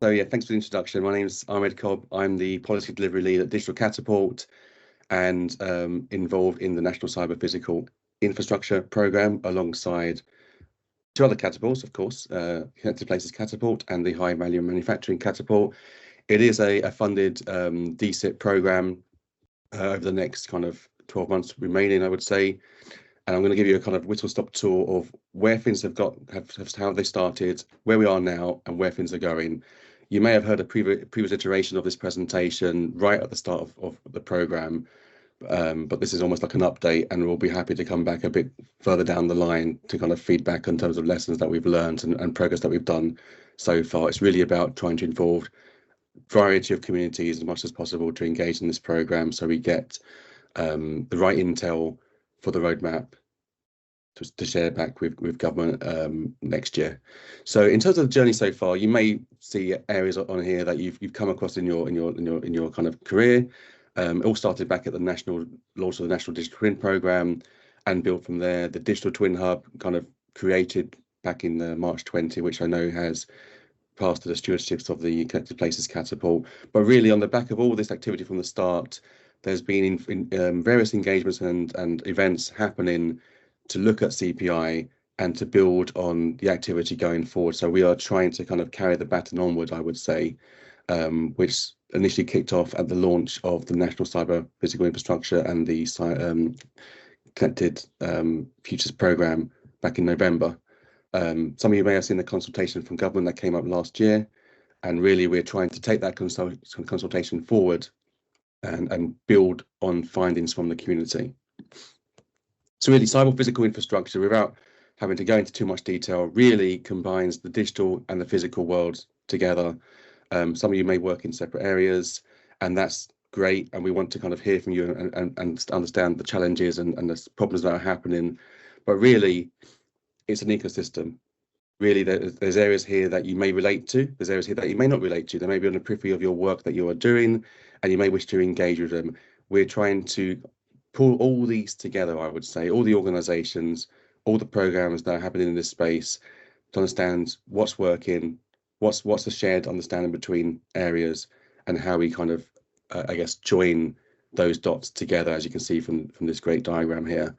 So yeah, thanks for the introduction. My name is Ahmed Kotb. I'm the Policy Delivery Lead at Digital Catapult and involved in the National Cyber Physical Infrastructure Programme alongside two other catapults, of course, Connected Places Catapult and the High Value Manufacturing Catapult. It is a funded DSIP programme over the next kind of 12 months remaining, I would say. And I'm going to give you a kind of whistle-stop tour of where things have how they started, where we are now, and where things are going. You may have heard a previous iteration of this presentation right at the start of the programme, but this is almost like an update, and we'll be happy to come back a bit further down the line to kind of feedback in terms of lessons that we've learned and progress that we've done so far. It's really about trying to involve a variety of communities as much as possible to engage in this programme, so we get the right intel for the roadmap to share back with government next year. So in terms of the journey so far, you may see areas on here that you've come across in your kind of career. It all started back at the national launch of the National Digital Twin Programme and built from there. The Digital Twin Hub kind of created back in March 20, which I know has passed to the stewardships of the Connected Places Catapult. But really on the back of all this activity from the start, there's been various engagements and events happening to look at CPI and to build on the activity going forward. So we are trying to kind of carry the baton onward, I would say, which initially kicked off at the launch of the National Cyber Physical Infrastructure and the Connected Futures Programme back in November. Some of you may have seen the consultation from government that came up last year, and really we're trying to take that consultation forward and build on findings from the community. So really, cyber physical infrastructure, without having to go into too much detail, really combines the digital and the physical worlds together. Some of you may work in separate areas, and that's great. And we want to kind of hear from you and understand the challenges and the problems that are happening. But really, it's an ecosystem. Really, there's areas here that you may relate to. There's areas here that you may not relate to. They may be on the periphery of your work that you are doing, and you may wish to engage with them. We're trying to pull all these together, I would say, all the organizations, all the programs that are happening in this space to understand what's working, what's the shared understanding between areas, and how we kind of, I guess, join those dots together, as you can see from this great diagram here.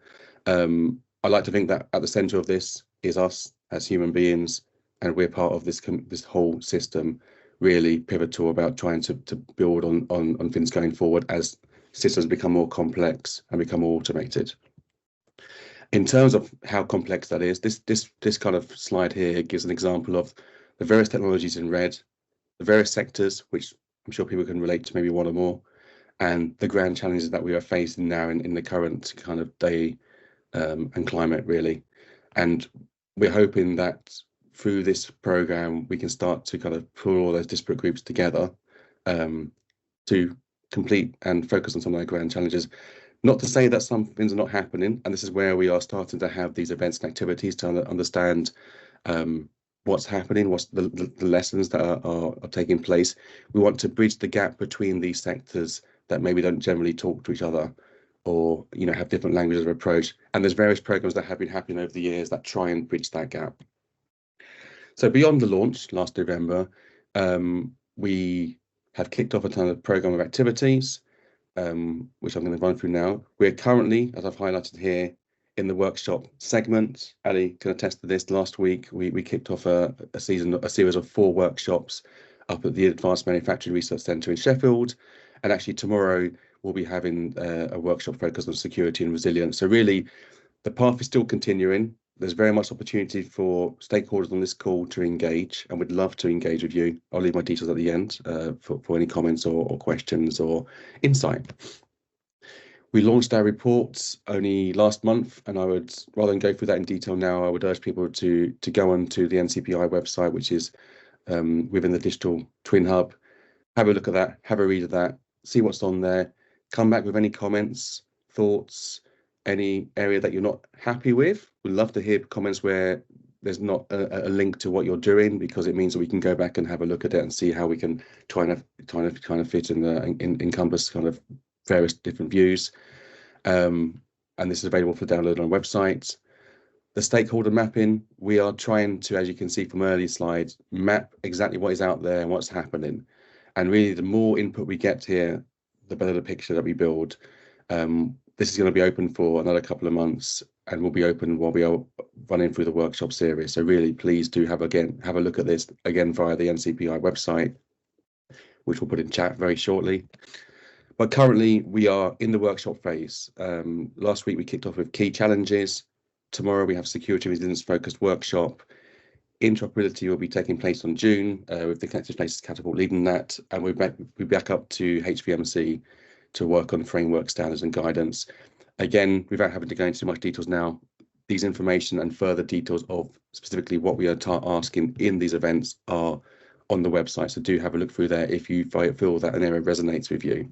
I like to think that at the center of this is us as human beings, and we're part of this whole system, really pivotal about trying to build on things going forward as systems become more complex and become more automated. In terms of how complex that is, this kind of slide here gives an example of the various technologies in red, the various sectors, which I'm sure people can relate to maybe one or more, and the grand challenges that we are facing now in the current kind of day and climate, really. And we're hoping that through this program, we can start to kind of pull all those disparate groups together to complete and focus on some of our grand challenges. Not to say that some things are not happening, and this is where we are starting to have these events and activities to understand what's happening, what's the lessons that are taking place. We want to bridge the gap between these sectors that maybe don't generally talk to each other, or have different languages of approach. And there's various programs that have been happening over the years that try and bridge that gap. So beyond the launch last November, we have kicked off a ton of program of activities, which I'm going to run through now. We're currently, as I've highlighted here, in the workshop segment. Ali can attest to this. Last week, we kicked off a series of 4 workshops up at the Advanced Manufacturing Research Centre in Sheffield. And actually tomorrow, we'll be having a workshop focused on security and resilience. So really, the path is still continuing. There's very much opportunity for stakeholders on this call to engage, and we'd love to engage with you. I'll leave my details at the end for any comments or questions or insight. We launched our reports only last month, and I would, rather than go through that in detail now, I would urge people to go onto the NCPI website, which is within the Digital Twin Hub. Have a look at that, have a read of that, see what's on there, come back with any comments, thoughts, any area that you're not happy with. We'd love to hear comments where there's not a link to what you're doing, because it means that we can go back and have a look at it and see how we can try and fit in encompass kind of various different views. And this is available for download on websites. The stakeholder mapping, we are trying to, as you can see from earlier slides, map exactly what is out there and what's happening. And really, the more input we get here, the better the picture that we build. This is going to be open for another couple of months and will be open while we are running through the workshop series. So really, please do have a look at this again via the NCPI website, which we'll put in chat very shortly. But currently, we are in the workshop phase. Last week, we kicked off with key challenges. Tomorrow, we have security resilience focused workshop. Interoperability will be taking place on June with the Connected Places Catapult leading that. And we'll be back up to HVMC to work on framework standards and guidance. Again, without having to go into too much details now, these information and further details of specifically what we are asking in these events are on the website. So do have a look through there if you feel that an area resonates with you.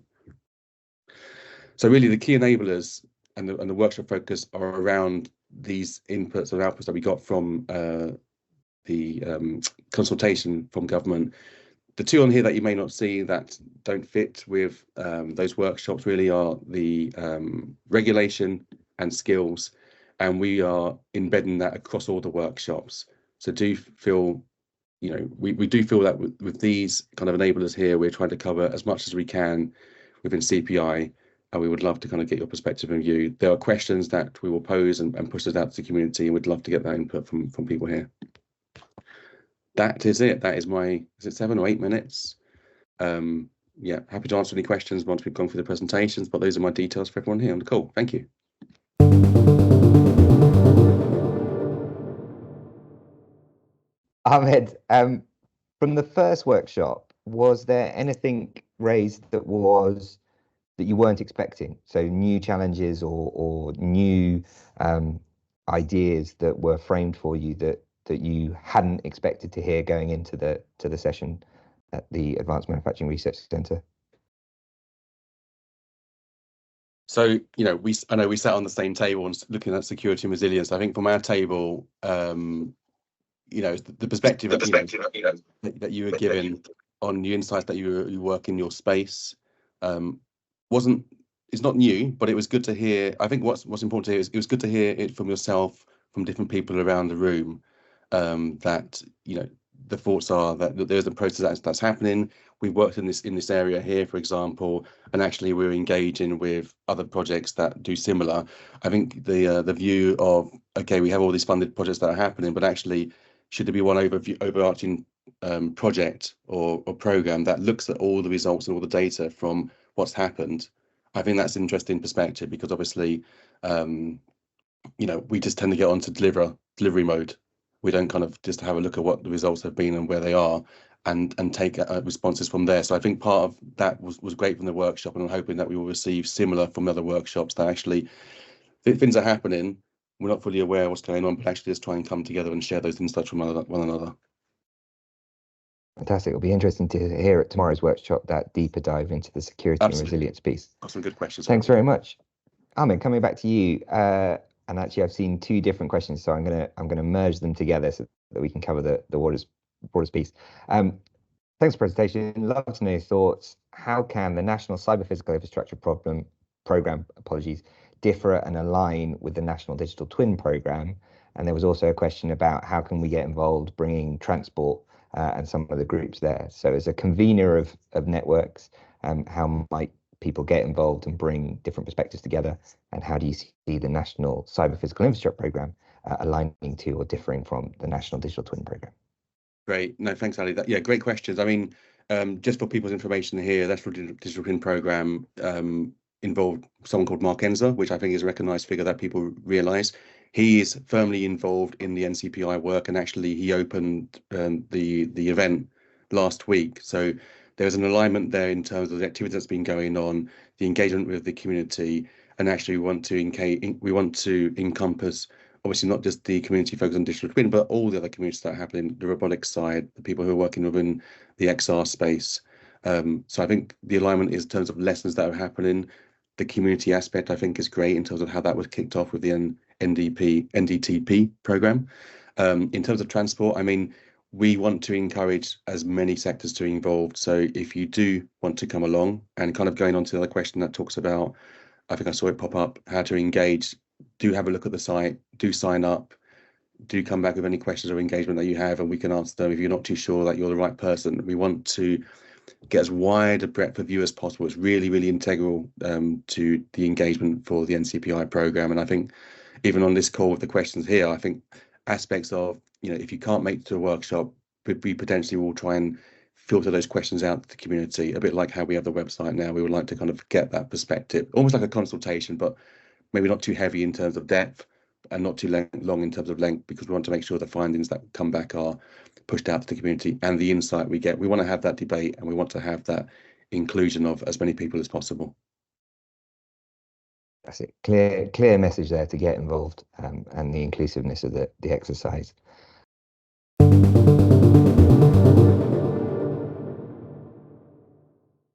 So really the key enablers and the workshop focus are around these inputs and outputs that we got from the consultation from government. The two on here that you may not see that don't fit with those workshops really are the regulation and skills, and we are embedding that across all the workshops. So do feel, we do feel that with these kind of enablers here, we're trying to cover as much as we can within CPI, and we would love to kind of get your perspective and view. There are questions that we will pose and push it out to the community, and we'd love to get that input from people here. That is it. That is is it 7 or 8 minutes? Yeah, happy to answer any questions once we've gone through the presentations, but those are my details for everyone here on the call. Thank you. Ahmed, from the first workshop, was there anything raised that you weren't expecting? So new challenges or new ideas that were framed for you that you hadn't expected to hear going into the session at the Advanced Manufacturing Research Centre? So, I know we sat on the same table and looking at security and resilience. I think from our table, the perspective that you were given on the insights that you work in your space it's not new, but it was good to hear. I think what's important to hear is it was good to hear it from yourself, from different people around the room, that the thoughts are that there's a process that's happening. We worked in this area here, for example, and actually we're engaging with other projects that do similar. I think the view of, okay, we have all these funded projects that are happening, but actually should there be one overarching project or program that looks at all the results and all the data from what's happened? I think that's an interesting perspective, because obviously we just tend to get on to delivery mode. We don't kind of just have a look at what the results have been and where they are and take responses from there. So I think part of that was great from the workshop, and I'm hoping that we will receive similar from other workshops, that actually things are happening, we're not fully aware of what's going on, but actually just try and come together and share those insights from one another. Fantastic. It'll be interesting to hear at tomorrow's workshop that deeper dive into the security and resilience piece. Got some good questions. Thanks very much. Ahmed, coming back to you, and actually I've seen two different questions, so I'm gonna merge them together so that we can cover the broadest piece. Thanks for the presentation. Love to know your thoughts. How can the National Cyber Physical Infrastructure Program, differ and align with the National Digital Twin Program? And there was also a question about how can we get involved bringing transport and some of the groups there. So as a convener of networks, how might people get involved and bring different perspectives together? And how do you see the National Cyber Physical Infrastructure Program aligning to or differing from the National Digital Twin Program? Great. No, thanks, Ali. Yeah, great questions. I mean, just for people's information here, the National Digital Twin Program involved someone called Mark Enzer, which I think is a recognised figure that people realise. He is firmly involved in the NCPI work, and actually he opened the event last week. So there's an alignment there in terms of the activity that's been going on, the engagement with the community, and actually we want to encompass obviously not just the community focused on digital twin, but all the other communities that are happening, the robotics side, the people who are working within the XR space. So I think the alignment is in terms of lessons that are happening. The community aspect, I think, is great in terms of how that was kicked off with the NDTP program. In terms of transport, I mean, we want to encourage as many sectors to be involved. So if you do want to come along, and kind of going on to the other question that talks about, I think I saw it pop up, how to engage, do have a look at the site, do sign up. do come back with any questions or engagement that you have, and we can answer them. If you're not too sure that you're the right person, we want to get as wide a breadth of view as possible. It's really, really integral to the engagement for the NCPI program. And I think even on this call with the questions here, I think aspects of, if you can't make it to a workshop, we potentially will try and filter those questions out to the community, a bit like how we have the website now. We would like to kind of get that perspective, almost like a consultation, but maybe not too heavy in terms of depth and not too long in terms of length, because we want to make sure the findings that come back are pushed out to the community, and the insight we get. We want to have that debate, and we want to have that inclusion of as many people as possible. That's it. Clear message there to get involved, and the inclusiveness of the exercise.